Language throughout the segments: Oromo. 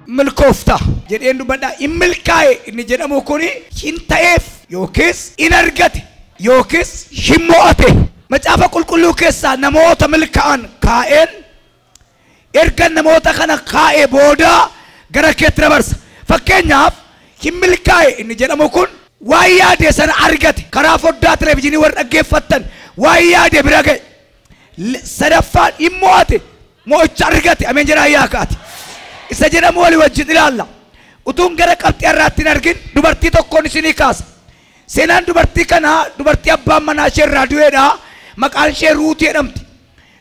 milkoofta jedheen dubbadhaa in milkaa'e inni jedhamu kuni hin ta'eef yookiis in argate yookiis hin mo'ate macaafa qulqulluu keessaa namoota milkaa'an kaa'een erga namoota kana kaa'ee booda gara keetti dabarsa. Fakkeenyaaf hin milkaa'e inni jedhamu kun waan yaade sana argate karaa foddaa televezyiinii warra dhaggeeffattan waan yaade bira ga'e. Sadaffaan hin mo'ate mo'icha argate ameen jedhaa yaakaati. Isa jedhamu walii wajjin ilaalla. Utuun gara qabxii irraatti hin argin dubartii tokkoon isinii kaasa. Seenaan dubartii kanaa dubartii abbaan manaa ishee irraa du'eedha. Maqaan ishee Ruutii jedhamti.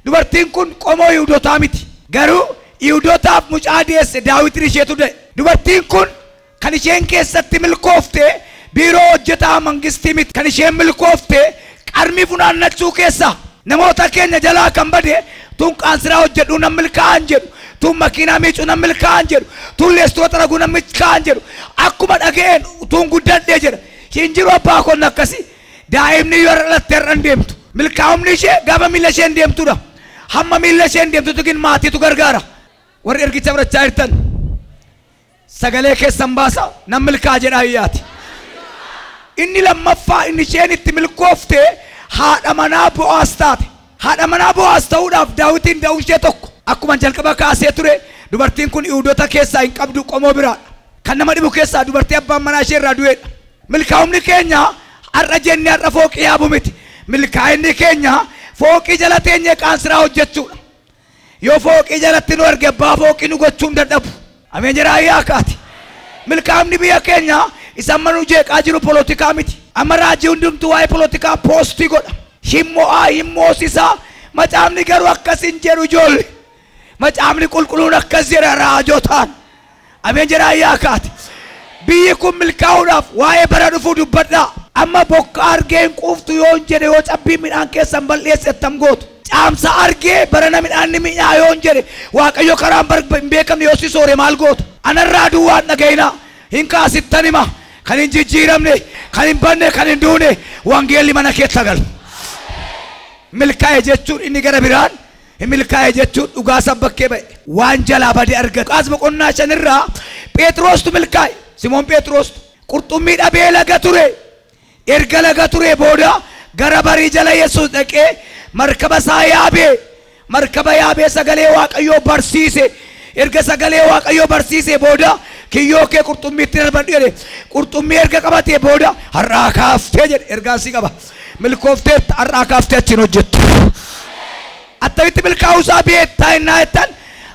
Dubartiin kun qomoo Yihuudootaa miti. Garuu Yihuudootaaf mucaa deesse Daawitin isheetu da'e. Dubartiin kun kan isheen keessatti milkoofte biiroo hojjetaa mangistii miti. Kan isheen milkoofte qarmii funaannachuu keessa namoota keenya jalaa kan bade tun qaansiraa hojjedhu nan milkaa'an jedhu. Tun makiinaa miicuu nan milkaa'an jedhu. Tun leessitoota raguu nan milkaa'an jedhu. Akkuma dhaga'een tun guddadhee jedha. Hin jiru abbaa koon akkasi. Daa'imni yoo irratti har'an deemtu. Milkaa'umni ishee gaafa miila isheen deemtudha. Hamma miila isheen deemtutu gin maatiitu gargaara. Warri ergicha fudhachaa jirtan sagalee keessan baasa nan milkaa'a jedhaa iyyaati. Inni lammaffaa inni isheen itti milkoofte haadha manaa Bo'aaz taate. Haadha manaa Bo'aaz ta'uudhaaf Daawitiin da'uun ishee tokko. Akkuma jalqaba kaasee ture dubartiin kun Yihuudoota keessaa hin qabdu qomoo biraadha. Kan nama dhibu keessaa dubartii abbaan manaa ishee irraa du'eedha. Milkaa'umni keenya har'a jennee har'a fooqii yaabu miti. Milkaa'inni keenya fooqii jala teenyee qaansiraa hojjechuudha. Yoo fooqii jalatti nu arge abbaa fooqii nu gochuun dadhabu. Ameen jedhaa yaakaati. Milkaa'umni biyya keenya isa amma nu jeeqaa jiru polotikaa miti. Amma raajii hundumtuu waa'ee polotikaa poostii godha. Himmo'aa himmoosisaa macaafni garuu akkas hin jedhu ijoollee. Macaafni qulqulluun akkas jedha raajotaan. Ameen jedhaa yaakaati. Biyyi kun milkaa'uudhaaf waa'ee bara dhufuu dubbadhaa. Amma bokka argee hin quuftu yoo hin jedhe yoo cabbii midhaan keessan balleesse attam gootu. Caamsa argee barana midhaan ni mi'aa yoo hin jedhe Waaqayyo karaan hin beekamne yoo si soore maal gootu. Anarraa duwwaan dhaga'inaa hin kaasittan hima kan hin jijjiiramne kan hin banne kan hin duune wangeelli mana keessa galu. Milkaa'e jechuun inni gara biraan milkaa'e jechuun dhugaa sabbakkee ba'e waan jalaa bade argatu. Luqaas boqonnaa 5 irraa Phexrostu milkaa'e. Simoon Phexrostu qurxummii dhabee laga ture. Erga laga ture booda gara barii jala Yesuus dhaqee markaba isaa yaabee. Markaba yaabee sagalee Waaqayyoo barsiise. Erga sagalee Waaqayyoo barsiise booda kiyyoo kee qurxummiitti darbadhu jedhe. Qurxummii erga qabatee booda har'aa kaaftee jedhe. Ergaan si qaba. Milkoofteetti har'aa kaaftee achiin hojjettu. Attamitti milkaa'uu isaa beektaa innaa jettan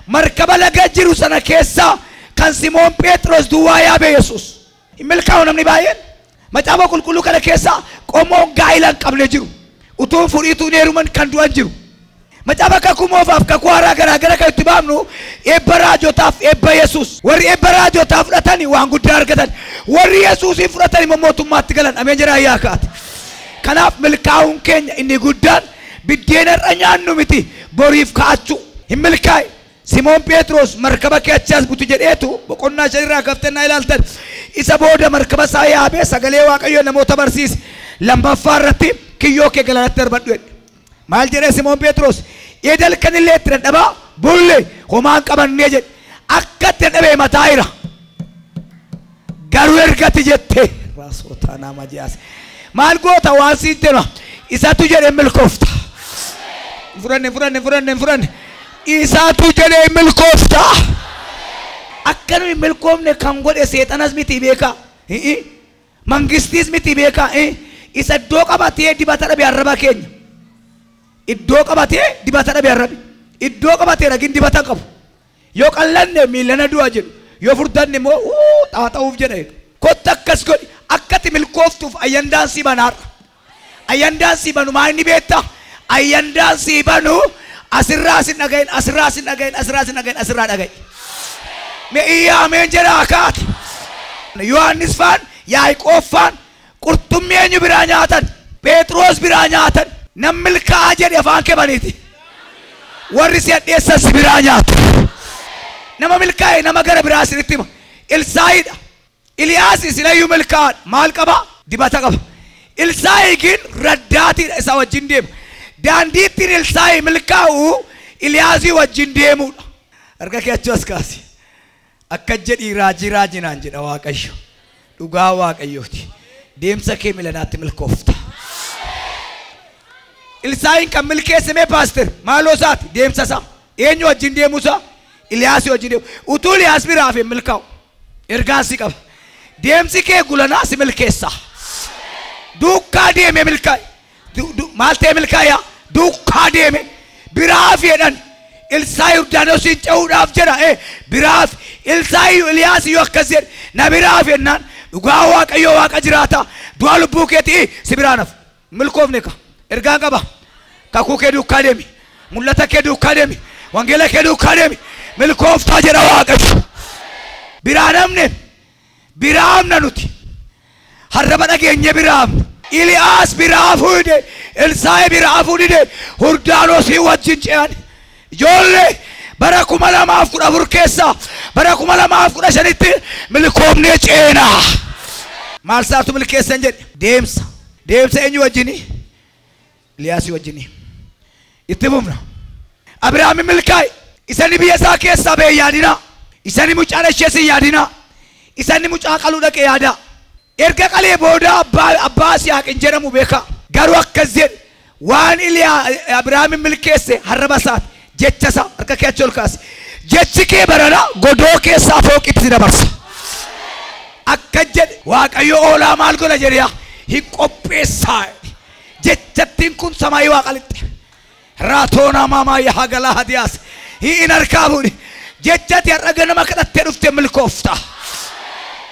markaba laga jiru sana keessa kan Simoon Phexros duwwaa yaabee Yesuus. Hin milkaa'u namni baay'een. Macaafa qulqulluu kana keessa qomoon gaa'ila hin qabne jiru. Utuun fudhiituu heeruman kan du'an jiru. Macaafa kakuu moofaaf kakuu haaraa garaa gara kan itti baafnu eebba raajotaaf eebba Yesuus. Warri eebba raajotaa fudhatanii waan guddaa argatan. Warri Yesuusii fudhatanii mootummaatti galan. Ameen jedhaa yaakaati. Kanaaf milkaa'uun keenya inni guddaan biddeena irra nyaannu miti boriif kaa'achuu. Hin milkaa'e. Simoon Phexros markaba kee achi as butu jedheetu boqonnaa 5 irraa kaftannaa ilaaltan. Isa booda markaba isaa yaabee sagalee Waaqayyoo namoota barsiise. Lammaffaa irratti kiyyoo kee galaanatti darbadhu jedhe. Maal jedhee Simoon Phexros edel kanillee itti dadhabaa bulle homaan qabannee jedhe. Akka itti dadhabee mataa jira. Garuu ergati jettee raasotaa nama ji'aas. Maal goota waan siin tema isatu jedhee milkoofta. Furanne. Isaatu jedhee milkoofta. Akka nuyi milkoofne kan godhe seexanas miti beeka. Mangistiis miti beeka. Isa iddoo qabatee dibata dhabe arraba keenya. Iddoo qabatee dibata dhabe arrabi. Iddoo qabatee ragin dibata qabu. Yoo qallanne miilana du'a jedhu. Yoo furdanne immoo xaaxa'uuf jedha. Kotta akkas godhi akkati milkooftuuf ayyandaan si banaadha. Ayyandaan si banu maa inni beektaa? Ayyandaan si banu asirraa sin dhagayin asirraa dhagayin. Me'iyyaa ameen jedhaa akaati. Yohaannis faan Yaaqoob faan qurxummii eenyu biraa nyaatan? Phexros biraa nyaatan. Nam milkaa'aa jedhe afaan kee baniiti. Warri si hadheessas biraa nyaatu. nama milkaa'e nama gara biraa isinitti hima. Ilsaayidha. Iliyaas isilayyuu milkaa'an maal qaba? Dibata qaba. Ilsaayiin raddaatiidha isa wajjin deema. Daandiittiin Ilsaayi milkaa'u Iliyaasii wajjin deemuudha. Harka kee achuu as kaasi. Akka jedhii raajinaan jedha Waaqayyo. Dhugaa Waaqayyooti. Deemsa kee milanaatti milkoofta. Ilsaayin kan milkeessime paaster maaloo isaati deemsa isaa. Eenyu wajjin deemuusaa? Iliyaasii wajjin deemu. Utuu Iliyaas biraa hafe milkaa'u. Ergaan si qaba. Deemsi kee gulanaa si milkeessa. Duukaa deeme milkaa'e. Maal ta'e milkaa'e? Duukaa deeme. Biraa fedhan. Ilsaayi Yordaanosiin ce'uudhaaf jedha. Biraa Ilsaayi Iliyaas yoo akkas jedhe na biraa fennaan dhugaa Waaqayyoo Waaqa jiraata. Du'a lubbuu keetii si biraa naf. Milkoofne ka. Ergaan qaba. Kakuu kee duukaa deemi. Mul'ata kee duukaa deemi. Wangeela kee duukaa deemi. Milkooftaa jedha Waaqayyo. Biraa namne. Biraa amna nuti. Harraba dhageenye biraa amna. Iliyaas biraa fuudhe. Ilsaayi biraa fuudhe. Yordaanosii wajjin ce'an. Ijoollee bara 2014 keessa bara 2015tti milkoomnee ceena. Maal saartu milkeessan jedhe? Deemsa. Deemsa eenyu wajjini? Iliyaasii wajjini. Itti bumna. Abrahaam milkaa'e. Isani biyya isaa keessaa ba'e yaadina. Isani mucaan ishees yaadina. Isani mucaa qaluu dhaqe yaada. Erga qalee booda abbaa Yisihaaq jedhamu beeka. Garuu akkas jedhe waan Abrahaam milkeesse harraba isaati. Jechasa harka kee achi ol kaasi. Jechi kee barana godoo keessaa fooqitti dabarsa. Akka jedhe Waaqayyo oolaa maal godha jedhe hin qopheessaa. Jechattiin kun samaayii Waaqalitti. Raatoona maamaa yaa galaa hadiyaas. Hin harkaa fuudhi. Jechati har'a ganama kadhattee dhufte milkoofta.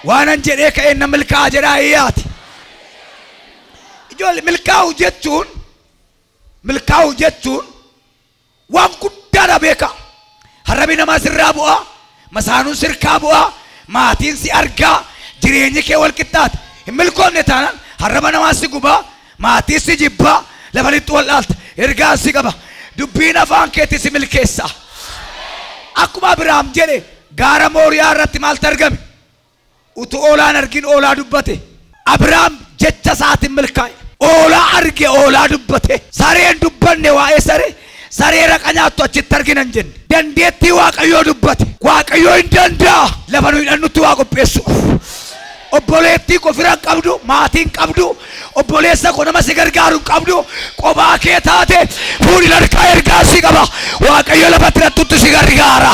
Waanan jedhee ka'ee na milkaa jedhaa hiyyaati. Ijoollee milkaa'u jechuun waan guddaadha beeka. Harrabi namaa sirraa bu'aa. Masaanuun sirkaa bu'aa. Maatiin si argaa. Jireenyi kee wal qixxaata. Hin milkoofne taanaan harraba namaa si gubaa. Maatii si jibbaa. Lafa lixxu wal dhaalta. Ergaan si qaba. Dubbiin afaan keetti si milkeessa. Akkuma Abrahaam jedhe gaara Mooriyaa irratti maaltu argame? Utuu oolaan argin oolaa dubbate. Abrahaam jecha isaatiin milkaa'e. Oolaa arge oolaa dubbate. Sareen dubbanne waa'ee saree. Saree raqa nyaattu achitti arginan jenne. Dandeettii Waaqayyoo dubbate. Waaqayyoo hin danda'a. Lafa nu hidhannutti waa qopheessu. Obboleettii kofira qabdu, maatiin qabdu, obboleessa ko nama si gargaaru qabdu, qobaa kee taate fuudhi harkaa ergaa si qaba. Waaqayyo lafatti hidhattutti si gargaara.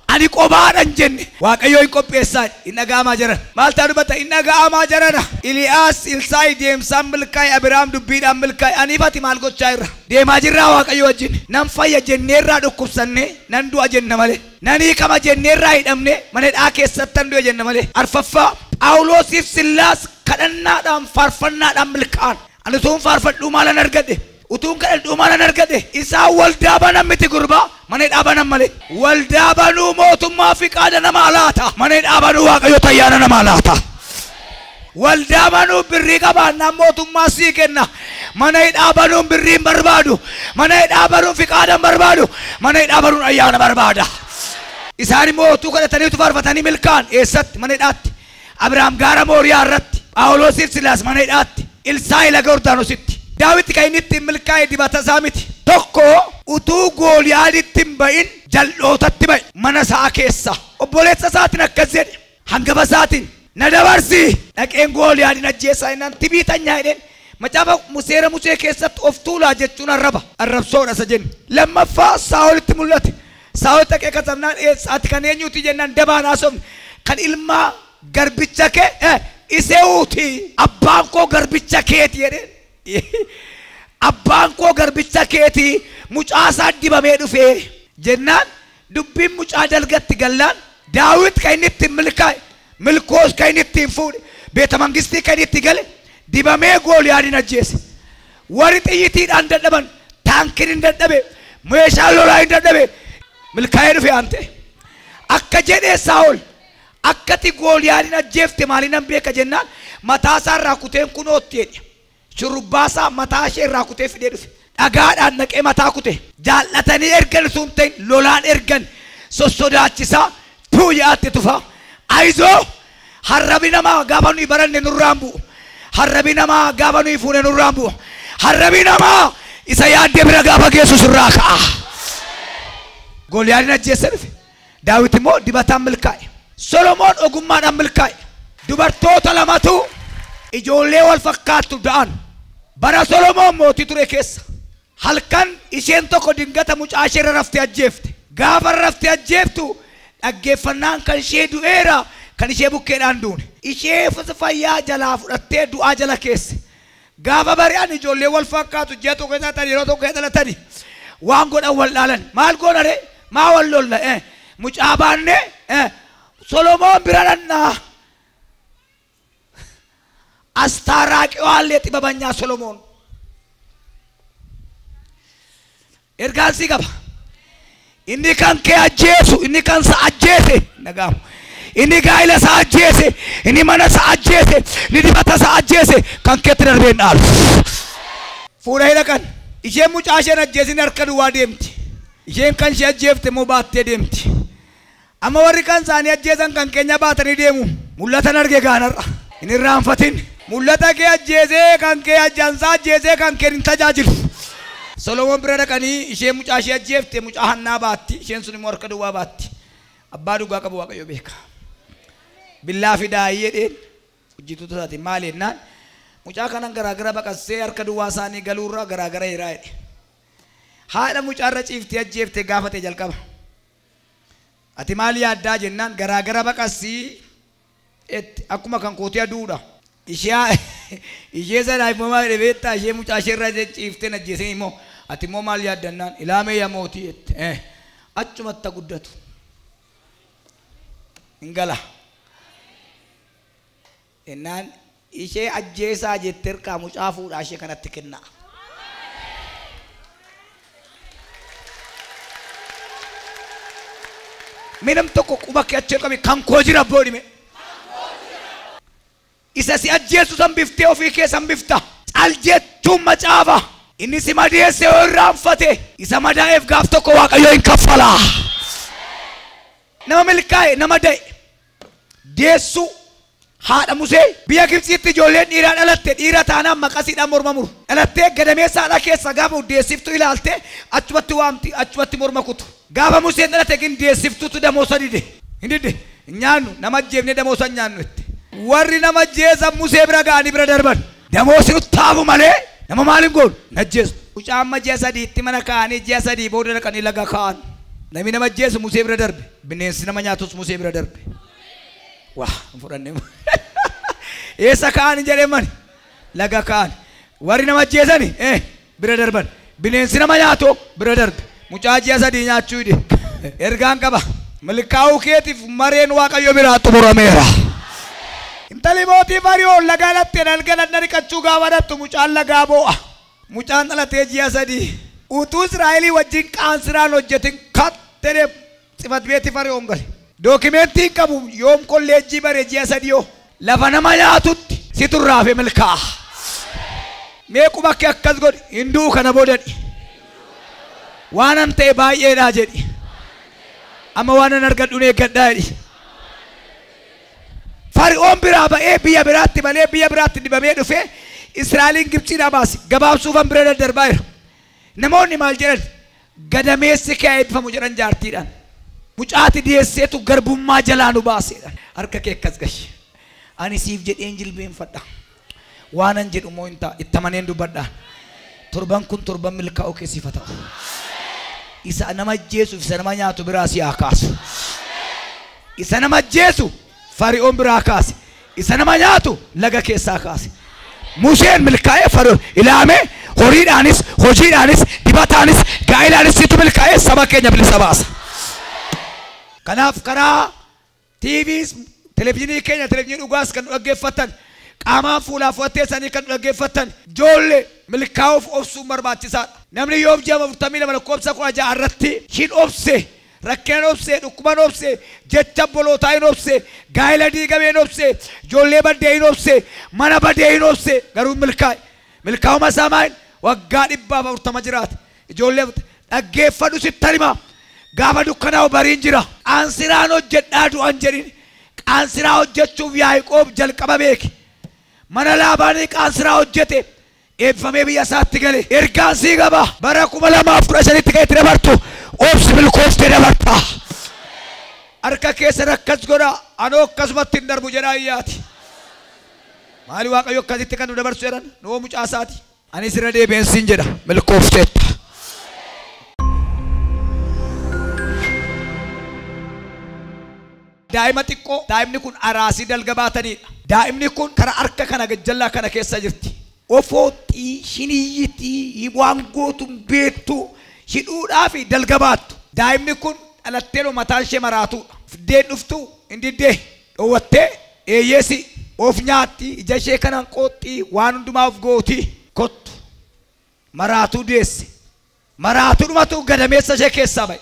Ani qobaadhan jenne. Waaqayyo hin qopheessaa. Hin dhaga'amaa jiran. Maal ta'u dubbata? Hin dhaga'amaa jirana. Iliyaas Ilsaayi deemsaan milkaa'e. Abrahaam dubbiidhaan milkaa'e. Aniifati maal gochaa irra? Deemaa jirraa Waaqayyo wajjin. Nan fayya jenneerraa dhukkubsanne nan du'a jenna malee. Nan hiikama jenneerraa hidhamne mana hidhaa keessatti nan du'a jenna malee. Arfaffaa Phaawulosiif Sillaas kadhannaadhaan faarfannaadhaan milkaa'an. Ani utuun faarfadhuu maalan argadhe? Utuun kadhadhuu maalan argadhe? Isaan waldaa banan miti gurbaa. Mana hidhaa banan malee. Waldaa banuu mootummaa fi qaada namaa laata. Mana hidhaa banuu Waaqayyo tayyaana namaa laata. Waldaa banuu birrii qabaannaan mootummaa sii kenna. Mana hidhaa banuun birriin barbaadu. Mana hidhaa banuun fi qaadan barbaadu. Mana hidhaa banuun ayyaana barbaada. Isaan immoo utuu kadhataniitu faarfatanii milkaa'an. Eessatti? Mana hidhaatti. Abrahaam gaara Mooriyaa irratti. Phaawulosiif Sillaas mana hidhaatti. Ilsaayi laga Yordaanositti. Daawit kan inni ittiin milkaa'e dibata isaa miti. Tokko utuu Gooliyaaditti hin ba'in jal'ootatti ba'e mana isaa keessa. Obboleessa isaatiin akkas jedhe. Hangafa isaatiin na dabarsi. Dhaqeen Gooliyaadin ajjeessaa innaan tibiitanyaa jedheen. Macaafa Seera Musee keessatti of tuulaa jechuun arrabsoodha isa jennu. Lammaffaa Saa'olitti mul'ate. Saa'ol dhaqee katabnaan ati kan eenyuuti jennaan dabaan haasofne. Kan ilmaa garbicha kee Isewuuti. Abbaan koo garbicha keeti jedheen. Abbaan koo garbicha keeti mucaa isaa dibamee dhufee jennaan dubbiin mucaa dalgatti gallaan Daawit kan inni ittiin milkaa'e milkoos kan inni ittiin fuudhe beeta mangistii kan inni itti gale dibamee Gooliyaadin ajjeese. Warri xiyyiitiidhaan dadhaban taankiin hin dadhabe meeshaan lolaa hin dadhabe milkaa'ee dhufe aante. Akka jedhee Saa'ol akkati Gooliyaadin ajjeefte maaliinan beeka jennaan mataa isaa irraa kuteen kunootti jedhe. Shurrubbaasaa mataa ishee irraa kutee fidee dhufe. dhagaadhaan naqee mataa kute jaallatanii ergan sun ta'in lolaan ergan sossodaachisaa yaatti tufa aizo harrabi namaa gaafa nuyi baranne nurraan bu'u harrabi namaa gaafa nuyi fuune nurraan bu'u harrabi namaa isa yaadde bira gaafa geessu sirraa ka'a. Gooliyaan ajjeessa dhufe Daawit immoo dibataan milkaa'e Solomoon ogummaadhaan milkaa'e dubartoota lamatu ijoollee wal fakkaattu da'an bara Solomoon mootii ture keessa halkan isheen tokko dingata mucaa ishee raftee ajjeefte gaafa raftee ajjeeftu dhaggeeffannaan kan ishee du'eera kan ishee bukkeedhaan duune ishee fayyaa jalaa fudhattee du'aa jala keesse gaafa bari'an ijoollee wal fakkaatu ji'a tokko keessatti yeroo tokko dhalatani waan godhan wal dhaalan maal goonare maa wal lolla mucaa baanne Solomoon bira dhannaa astaaraaqiwaallee xibabanyaa Solomoon ergaansi qaba inni kan kee ajjeesu inni kan sa ajjeese nagaamu inni gaa'ila sa ajjeese inni mana sa ajjeese inni dibata sa ajjeese kan keetti darbeen dhaalu fuudha hidhaqan isheen mucaa isheen ajjeesin harka duwwaa deemti isheen kan ishee ajjeefte moo baattee deemti amma warri kan isaanii ajjeesan kan keenya baatanii deemu mul'atan arge gaanarra hin irraanfatin mul'ata kee ajjeesee kan kee ajjansaa ajjeesee kan kee hin tajaajilu Solomoon bira dhaqanii isheen mucaa ishee ajjeefte mucaa Hannaa baatti isheen sun immoo harka duwwaa baatti abbaa dhugaa qabu Waaqayyo beeka billaa fidaa jedheen hojjetuutu isaati maal jennaan mucaa kanan garaagara baqassee harka duwwaa isaanii galuurra garaagara hiraa jedhe haadha mucaarra ciiftee ajjeefte gaafate jalqaba ati maal yaaddaa jennaan garaagara baqassii akkuma kan kootii aduudha ishee sana immoo maal beektaa ishee mucaa isheerra ciiftee ajjeesee immoo ati immoo maal yaaddannaan ilaamee yaa mootii jette achumatti guddatu hin gala ennaan ishee ajjeesaa jettee hirkaa mucaa fuudhaa ishee kanatti kennaa minam tokko quba kee achii qabi kan koo jira abboo dhime isa si ajjeesu san biftee ofii kee san bifta cal jechuun macaafa inni si madeesse yoo irraanfate isa madaa'eef gaaf tokko Waaqayyo hin kaffalaa nama milkaa'e nama da'e deessu haadha Musee biyya Gibxiitti ijoolleen dhiiraa dhalatte dhiira taanaan maqasiidhaan morma muru dhalattee gadameessaadha keessa gaafa deessiftu ilaalte achumatti waamti achumatti morma kutu gaafa Museen dhalate gin deessiftutu damoosa dide hin dide nyaannu nama ajjeefne damoosa nyaannu itti warri nama ajjeesan Musee bira ga'anii bira darban damoosi uttaafu malee nama maalin goonu najjeesu mucaa amma ji'a sadiitti mana kaa'anii ji'a sadii booda dhaqanii laga kaa'an namni nama ajjeesu Musee bira darbe bineensi nama nyaatus Musee bira darbe wah fudhanne eessa kaa'anii jedhee mani laga kaa'an warri nama ajjeesani bira darban bineensi nama nyaatu bira darbe mucaa ji'a sadii nyaachuu hidhe ergaan qaba milkaa'uu keetiif mareen Waaqayyo biraa xumurameera intali mootii Fari'oon lagaa dhattee dhalgaladha dhiqachuu gaafa dhattu mucaan lagaa boo'a mucaan dhalatee ji'a sadii utuu Israa'elii wajjin qaansiraan hojjetin kattee xifat beeti Fari'oon gale dookimentiin qabu yoom kolleejjii bare ji'a sadii lafa nama nyaatutti situ raafe milkaa'a mee quba kee akkas godhi hinduu kana boodadhi waanan ta'e baay'eedhaa jedhi amma waanan argadhu eeggadhaa jedhi Fari'oon biraa ba'ee biyya biraatti malee biyya biraatti dibamee dhufe Israa'eliin Gibxiidhaa baase gabaabsuufan bira daddarbaa jira namoonni maal jedhan gadameessi kee eebbifamu jedhan jaartiidhaan mucaati dhiyeesseetu garbummaa jalaa nu baaseedhaan harka kee akkas gashi ani siif jedheen jilbeenfadha waanan jedhu moo hin ta'a itti amaneen dubbadhaan torban kun torban milkaa'uu keessiif haa ta'u isa nama ajjeesuuf isa nama nyaatu biraa si haa kaasu isa nama ajjeesu Fari'oon biraa kaase isa nama nyaatu laga keessaa kaase Museen milkaa'ee Fari'oon ilaamee horiidhaanis hojiidhaanis dibataanis gaa'ilaanis situ milkaa'ee saba keenya bilisa baasa kanaaf karaa TVs televizyinii keenya televizyinii dhugaas kan dhaggeeffatan qaamaan fuulaaf watteessanii kan dhaggeeffatan ijoollee milkaa'uuf obsuun barbaachisaadha namni Yob 42 lakkoofsa 16 irratti hin obse rakkeen obse dhukkuban obse jecha bolootaa hin obse gaa'ila diigamee hin obse ijoollee baddee hin obse mana baddee hin obse garuu milkaa'uma isaa maal waggaa 140 jiraate ijoollee dhaggeeffadhu sitti hima Gaafa dukkanaa bariin jira. Qaansiraan hojjedhaa du'an jedhin. Qaansiraa hojjechuuf Yaaqoob jalqaba beeke. Mana Laabaanii qaansiraa hojjete. Eebbifamee biyya isaatti gale. Ergaan sii qaba. Bara 2015 kan itti dabartu obsi milkooftee dabarta. Harka keessa rakkas godha. Anoo akkasumatti hin darbu jedhaa iyyaati. Maali Waaqayyo akkasitti kan nu dabarsu jedhan noo mucaasaati. Ani sirra deebi'een siin jedha milkoofteetta. Daa'ima xiqqoo daa'imni kun araasii dalga baatanidha. Daa'imni kun karaa harka kana gajjallaa kana keessa jirti. Ofooxii shiniyyitii waan gootuun beektu hidhuudhaa fi dalga baattu. Daa'imni kun dhalatteedha mataan ishee maraatuudha. Fiddeen dhuftu hin diddee dhoowwattee eeyyeesi of nyaatti ija ishee kanaan qooxxii waan hundumaa of gootii kottu maraatuu deesse. Maraatuu dhumatu gadameessa ishee keessaa ba'e.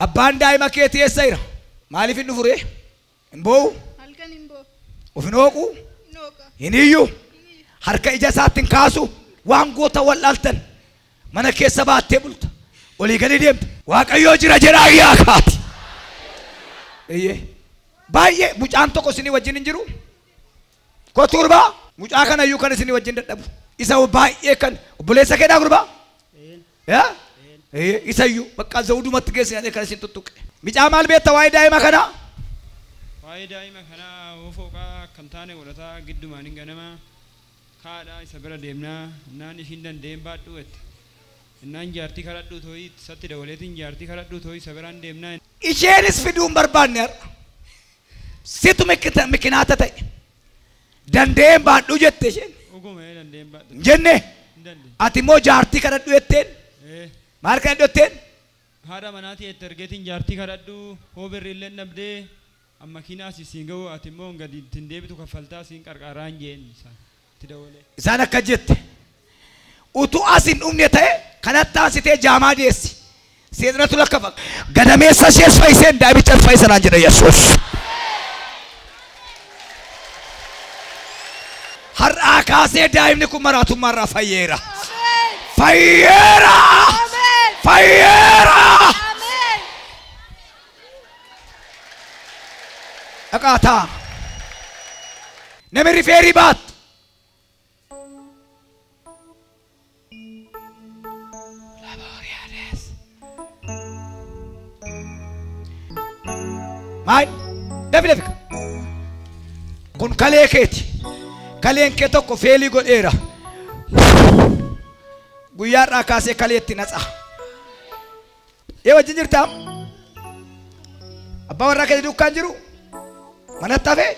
Abbaan daa'ima keetii eessa jira? Maaliif hin dhufuree? Hin boo'u? Halkan hin boo'u. Of hin hooqu? Hin iyyuu? Harka ija isaatti hin kaasu waan goota wal'aaltan mana keessa baattee bulta. Olii gadi deemta. Waaqayyoo jira jedhaa iyyaa kaati. Baay'ee mucaan tokko isinii wajjin hin jiru. Kottu gurbaa mucaa kana iyyuu kan isinii wajjin dadhabu. Isa baay'ee kan obboleessa keedhaa gurbaa. Isa iyyuu bakka zawudumatti geessinaan kan isin tuttuqe. Mucaa maal beekta waa'ee daa'ima kanaa? Waa'ee daa'ima kanaa ofooqaa kan taane godhataa giddumaan hin ganama. Haadha isa bira deemnaa naan ishiin dandeen baadhuu jette. Innaan jaartii kadhadhuu tooyi satti dabaleetiin jaartii kadhadhuu tooyi isa biraan deemnaa. Isheenis fiduun barbaanne har'a. Situ mikinaata ta'e. Dandeen baadhuu jette isheen. Ogumee dandeen baadhuu. Jenne ati immoo jaartii kadhadhuu jetteen. Maal kadhadhu jetteen? Haadha manaatii itti ergeetiin jaartii kadhadhuu hoo birri illee dhabdee amma kiinaa siin ga'u ati immoo gadi ittiin deebitu kaffaltaa siin qarqaraan jeen itti dabalee. Isaan akka jette utuu as hin dhumne ta'e kanatti aansitee jaamaa deessi. Seexanatu lakkafa. Gadameessa ishees fayyiseen daa'imicha fayyisanaan jedha Yesuus. Har'aa kaasee daa'imni kun maraatummaarraa fayyeera. Fayyeera. Fayyeera. Dhaqaataa. Namni rifeerii baatu. Maal? Dafi dafi. Kun kalee keeti. Kaleen kee tokko feelii godheera. Guyyaarraa kaasee kaleetti natsa. Wajjin jirtaa? Abbaa warraa keessa dukkaan jiru? Manatti hafee?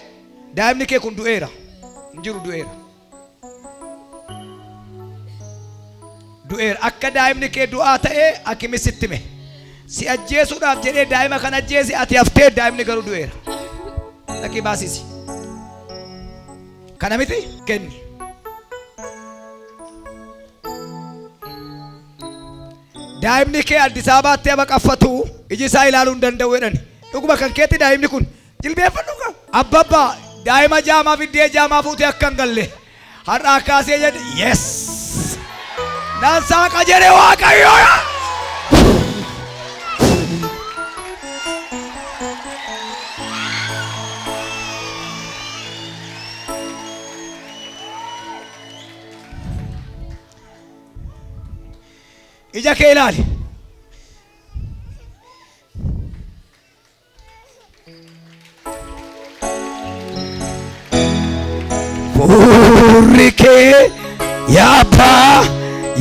Daa'imni kee kun du'eera. Hin jiru du'eera. Du'eera. Akka daa'imni kee du'aa ta'ee akimi sitti hime. Si ajjeesuudhaaf jedhee daa'ima kan ajjeesi ati haftee daa'imni garuu du'eera. Dhaqii baasisi. Kana miti kenni. Daa'imni kee Addis Ababaatti baqaffatu iji isaa ilaaluu hin danda'u jedhani. Dhuguma kan keetti daa'imni kun jilbeeffadhu qaba. Abbabba daa'ima jaamaa fiddee jaamaa fuutee akka hin galle har'aa kaasee jedhe yes. Naan saaqa jedhe Waaqayyoo. Ija kee ilaali. Fuulli kee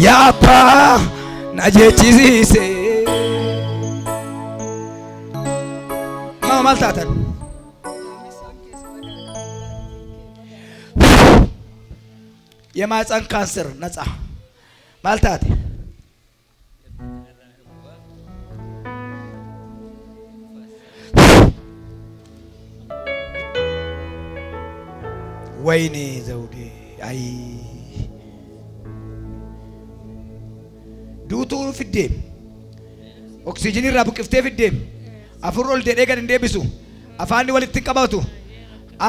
yaapaa na jechisiise. Maal taatan? የማህፀን ካንሰር ነፃ ማል taate? Wayne Zawde ay duutu fiddeen oksijiinii irraa buqqiftee fiddeen afur ol dedhee gad hin deebisu afaanni walitti qabatu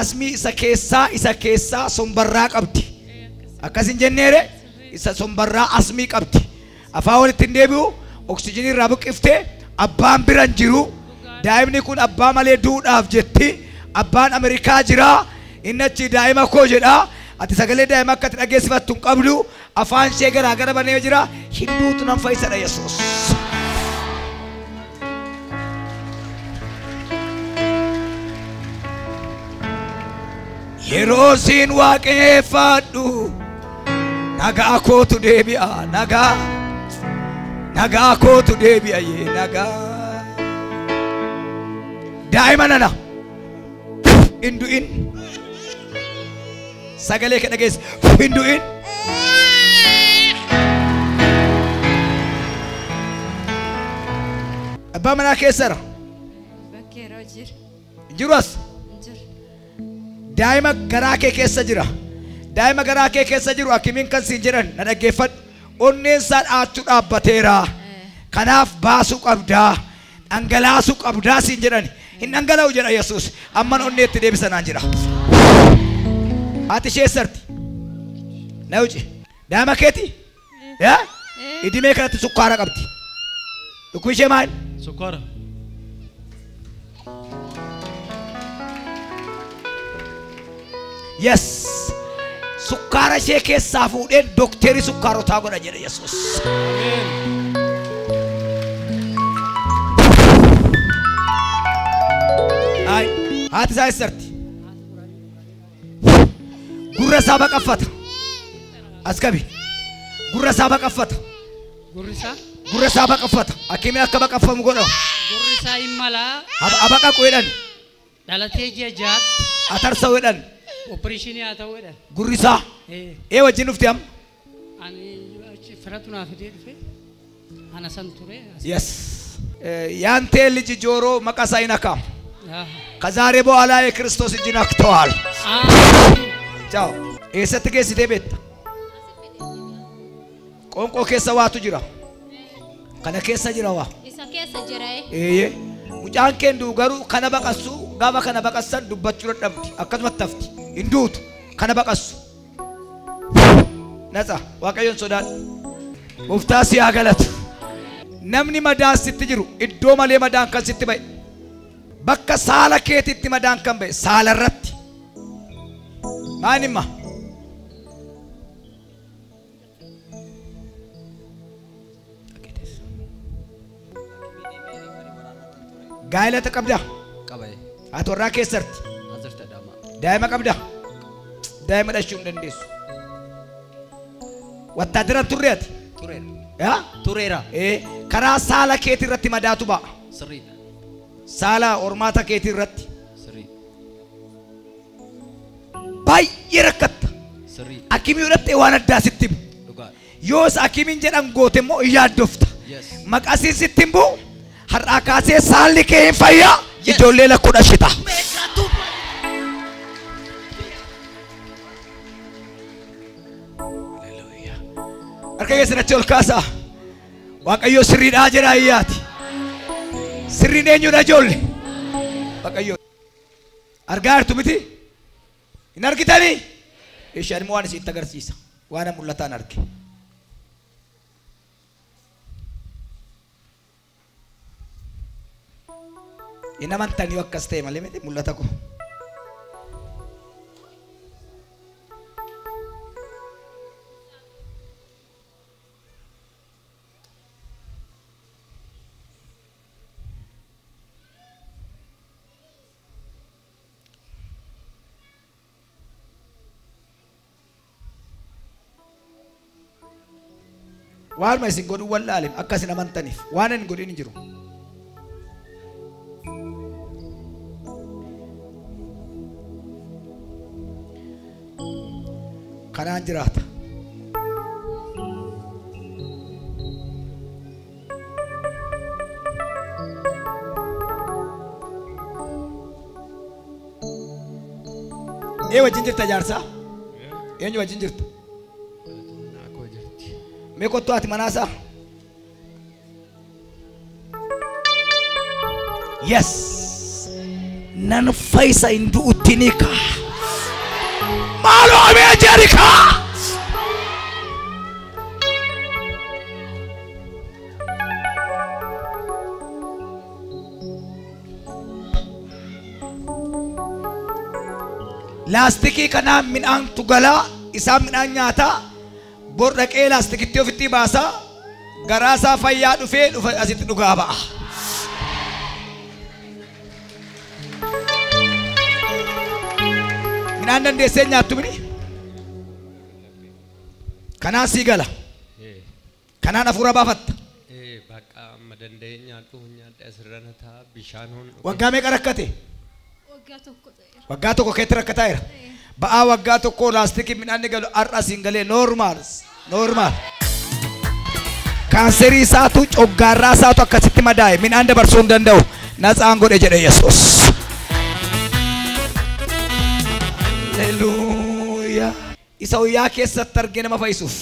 asmii isa keessaa sombarraa qabdi akkas hin jenneere isa sombarraa asmii qabdi afaan walitti hin deebi'u oksijiinii irraa buqqiftee abbaan biran jiru daa'imni kun abbaa malee duudhaaf jetti abbaan Ameerikaa jira inni achi daa'ima koo jedha ati sagalee daa'ima akka ati dhageessifattu hin qabdu afaan ishee garaa gara banee jira hinduutu nan fayyisadha Yesuus. Yeroo siin waaqeffadhu nagaa kootu deebi'a nagaa kootu deebi'a yee nagaa daa'ima nana hin du'in sagalee ka dhageessi hin du'in abbaa manaa keessara bakkeeroo jiru as daa'ima garaa kee keessa jira daa'ima garaa kee keessa jiru hakimiin kan siin jedhan na dhaggeeffadhu onneen isaa dhaachuu dhaabbateera kanaaf baasuu qabdaa dhangalaasuu qabdaa siin jedhan hin dhangala'u jedha Yesuus amman onneetti deebisanaan jira haati ishee sarti na uci daa'ima keeti idimee kanatti sukkaara qabdi dhukkubi ishee maal sukkaara yes sukkaara ishee keessaa fuudhee dokteerii sukkaarotaa godha jedha Yesuus. haati isaa eessarti gurra isaa baqaffata as qabi gurra isaa baqaffata gurra isaa baqaffata akkamiin akka baqaffamu godha gurri isaa immalaa abaqaqu jedhan dhalatee ji'a jaatti atarsa'u jedhan opereeshinii haa ta'uu jedhan gurri isaa wajjin dhufti amma ani firatu naaf fidee dhufe ana san ture yes yaantee liji jooroo maqaa isaa hin akaam ከዛሬ በኋላ የክርስቶስ እጅ ነክተዋል። ቻው ኤሰት ጌሲቴ ቤት ቆንቆ ኬሰ ዋቱ ጅራ ከነ ኬሰ ጅራዋ ኢሳ ኬሰ ጅራዬ ሙጫን ከንዱ ገሩ ከነ በቀሱ ጋባ ከነ በቀሰን ዱበቹ ረደምቲ አከትመት ተፍቲ እንዱት ከነ በቀሱ ነፃ ዋቀዮን ሶዳን ሙፍታሲ ያገለት ነምኒ መዳን ስትጅሩ እዶ መሌ መዳን ከን ስትበይ bakka saala keetitti madaan kan ba'e saala irratti maanimma gaa'ilata qabda ati warraa keessarti daa'ima qabda daa'ima dhashuu hin dandeessu wattaadira turre ati tureera karaa saala keeti irratti madaatu ba'a saala ormaata keetii irratti baay'ee rakkatta akimii irratti waan addaa sitti himu yoos akimiin jedhan goote immoo yaaddofta maqasiin sitti himu har'aa kaasee saalli kee hin fayyaa ijoollee lakkuu dhashita harka keessatti ol kaasaa waaqayyo sirriidhaa jedha ayyaati sirriin eenyudha ijoollee waaqayyo argaa jirtu miti hin argitanii ishaan immoo waan isitti agarsiisa waan mul'ataan arge hin amantanii akkas ta'e malee miti mul'ata ko waan ma isin godhu wallaalim akkas hin amantaniif waan hin godhin jiru kanaan jiraata wajjin jirta jaarsaa eenyu wajjin jirta me kottu ati manasa yes nan faisa indu utinika malo ame jerika laastikii kanaan midhaan tugalaa isaan midhaan nyaataa bor dhaqee laastikitti ofitti baasaa garaasaa fayyaa dhufee dhufa asitti dhugaa ba'a. Midhaan dandeessee nyaattu mini kanaan sii gala kanaan hafuura baafatta. Bakka amma danda'ee nyaadhu nyaadha asirrana ta'a bishaan hundi. Waggaa meeqa rakkate? Waggaa tokko ta'eera. Waggaa tokko keetti rakkataa jira. Ba'aa waggaa tokko laastikii midhaan galu har'a siin galee normaal. Kaanserii isaatu coggaarraa isaatu akkasitti madaa'e midhaan dabarsuu hin danda'u. Natsaan godhe jedhe Yesuus. Haleluuyaa. Isa uyyaa keessatti argee nama fayyisuuf.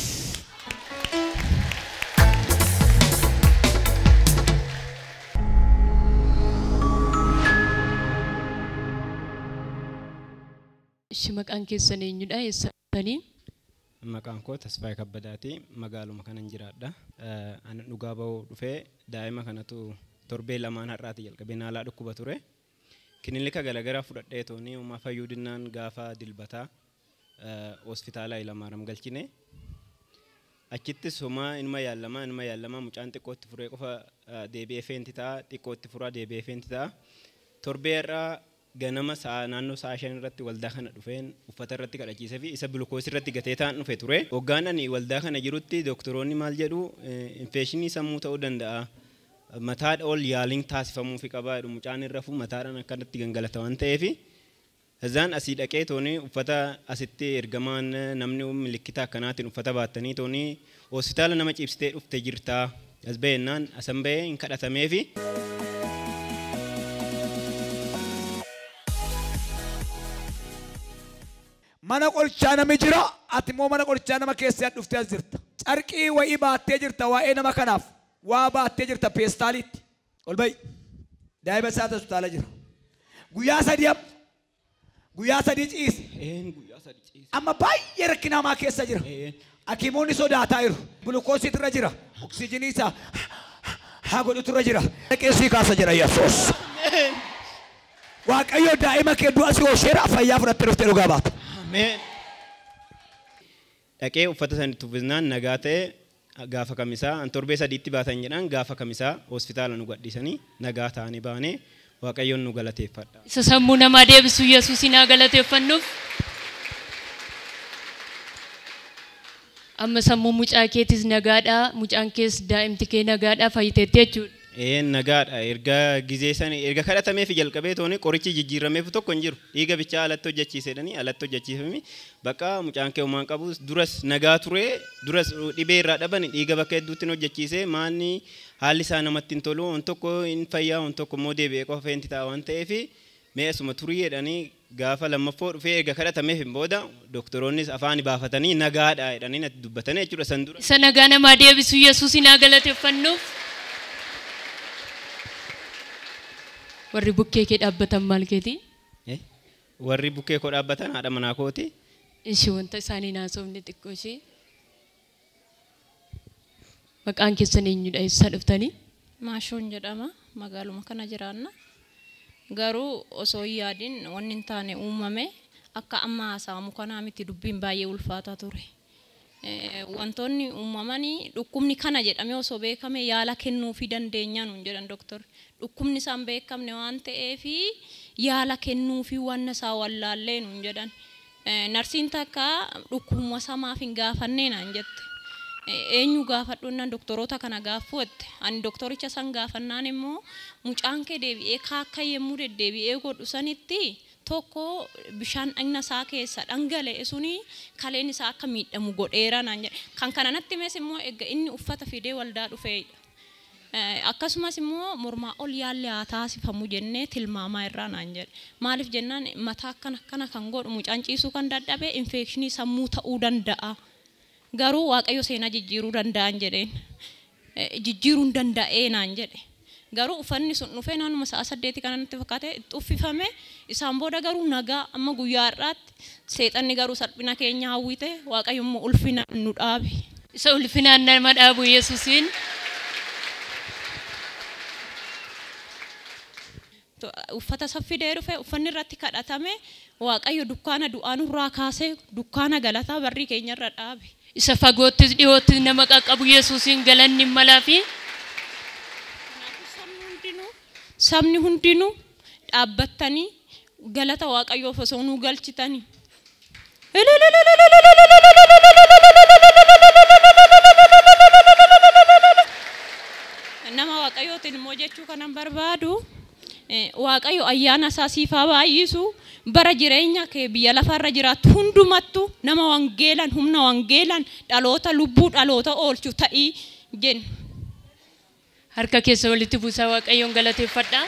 Maqaan keessan eenyudha? Eessa dhufanii? Maqaan koo Tasfaayee Kabbadaati. Magaaluma kanan jiraadha. Ani dhugaa bahuu dhufee daa'ima kanatu torbee lamaan har'aati jalqabee naalaa dhukkuba ture. Kilinika garaagaraa fudhadhee toonii uumaa fayyuu dinnaan gaafa dilbataa hospitaala Ilamaaram galchine. Achittis homaa inuma yaalamaa mucaan xiqqootti furee qofa deebi'ee feenti ta'a xiqqootti furaa deebi'ee feenti ta'a. Torbee irraa ganama naannoo sa'a 5 irratti waldaa kana dhufeen uffata irratti kadhachiisee fi isa gulukoosii irratti gatee ta'an dhufe ture. Hoggaan ani waldaa kana jirutti doktoroonni maal jedhu infekshinii sammuu ta'uu danda'a. Mataadha ol yaaliin taasifamuu fi qabaa jedhu mucaan irra fu mataadhaan akkanatti gangalata waan ta'eef Azaan asii dhaqee toonii uffata asitti ergamaan namni milikkita akkanaatiin uffata baattanii toonii hospitaala nama ciibsitee dhufte jirtaa as beennaan asan bahee hin kadhatameefi. Mana qolchaa nami jira ati immoo mana qolchaa nama keessaa dhuftee as jirta. Carqii wayii baattee jirta waa'ee nama kanaaf waa baattee jirta peestaaliitti. Ol ba'i. Daa'ima isaati hospitaala jira. Guyyaa sadii ciise. Amma baay'ee rakkina hamaa keessa jira. Hakiimoonni sodaataa jiru. Gulukoosiitu irra jira. Oksijiinii isaa haa godhutu irra jira. Qeessii kaasa jira Yesuus. Waaqayyo daa'ima kee du'a si oolcheera fayyaa fudhattee dhuftee dhugaa baata. Ameen. Dhaqee uffata sanitti uffisnaan nagaa ta'e gaafa kamisaa an torbee sadiitti baatan jedhan gaafa kamisaa hospitaala nu gadhiisanii nagaa ta'anii baanee Waaqayyoon nu galateeffadha. Isa sammuu namaa deebisu Yesuusin haa galateeffannuuf. Amma sammuu mucaa keetis nagaadha, mucaan kees daa'imti kee nagaadha fayyiteetti jechuudha. Nagaadha erga kadhatameef jalqabee toonii qorichi jijjiirameef tokko hin jiru. Dhiiga bichaa alatti hojjechiisedhanii alatti hojjechiifame bakka mucaan kee homaan qabu duras nagaa ture duras dhibee irraa dhabani dhiiga bakka hedduutti hojjechiisee maanni haalli isaa namatti hin tolu on tokko hin fayyaa on tokko immoo deebi'ee qofa feenti ta'a waan ta'eef mee asuma turii jedhanii gaafa lammaffoo dhufee erga kadhatameef booda doktoroonnis afaan baafatanii nagaadha jedhanii natti dubbatanii jechuudha san dura. Isa nagaa namaa deebisu Yesuusin haa galateeffannuuf. Warri bukkee kee dhaabbatan maal keeti? Warri bukkee koo dhaabbatan haadha manaa kooti. Ishee wanta isaanii naasofne xiqqoo ishee. Maqaan keessan eenyudha eessa dhuftanii? Maashoon jedhama magaaluma kana jiraanna. Garuu osoo yaadiin wanni hin taane uumame akka amma haasawamu kanaa miti dubbiin baay'ee ulfaataa ture. Wantoonni uumamanii dhukkubni kana jedhamee osoo beekame yaala kennuufii dandeenya nuun jedhan doktor. Dhukkubni isaan beekamne waan ta'eef yaala kennuufii waan isaa wallaallee nuun jedhan. Narsiin takka dhukkubuma samaaf hin gaafannee naan jette. Eenyu gaafadhunnaan doktoroota kana gaaffatte ani doktoricha san gaafannaan immoo mucaan kee deebi'ee kaakka yemmuu deddeebi'ee godhu sanitti tokko bishaan dhagna isaa keessa dhangala'e suni kaleen isaa akka miidhamu godheera naan jedhe. Kan kana natti himes immoo egaa inni uffata fidee waldaa dhufeedha. Akkasumas immoo mormaa ol yaallee haa taasifamu jennee tilmaamaa irraa naan jedhe. Maaliif jennaan mataa akkana kan godhu mucaan ciisuu kan dadhabe infekshinii sammuu ta'uu danda'a. Garuu Waaqayyo seenaa jijjiiruu danda'an jedheen. Jijjiiruun danda'ee naan jedhe. Garuu uffanni sun dhufee naannuma sa'a 8 kana natti fakkaate uffifame isaan booda garuu nagaa amma guyyaa har'aatti seexanni garuu salphina keenya hawwite Waaqayyo immoo ulfina nu dhaabe. Isa ulfinaan nama dhaabu Yesuusin. uffata saffidee dhufe uffanni irratti kadhatame waaqayyo dukkaana du'aa nurraa kaasee dukkaana galataa barrii keenyarra dhaabe. Isa fagoottis dhiyoottis nama qaqqabu Yesuusin galanni malaa fi sabni hundinuu dhaabbattanii galata waaqayyoof osoo nuu galchitanii. Nama waaqayyootiin immoo jechuu kanan barbaadu waaqayyo ayyaana isaa siif haa baay'isu bara jireenya kee biyya lafarra jiraattu hundumattu nama wangeelan humna wangeelan dhaloota lubbuu dhaloota oolchu ta'ii jenna. harka keessa walitti buusaa waaqayyoon galateeffadhaa.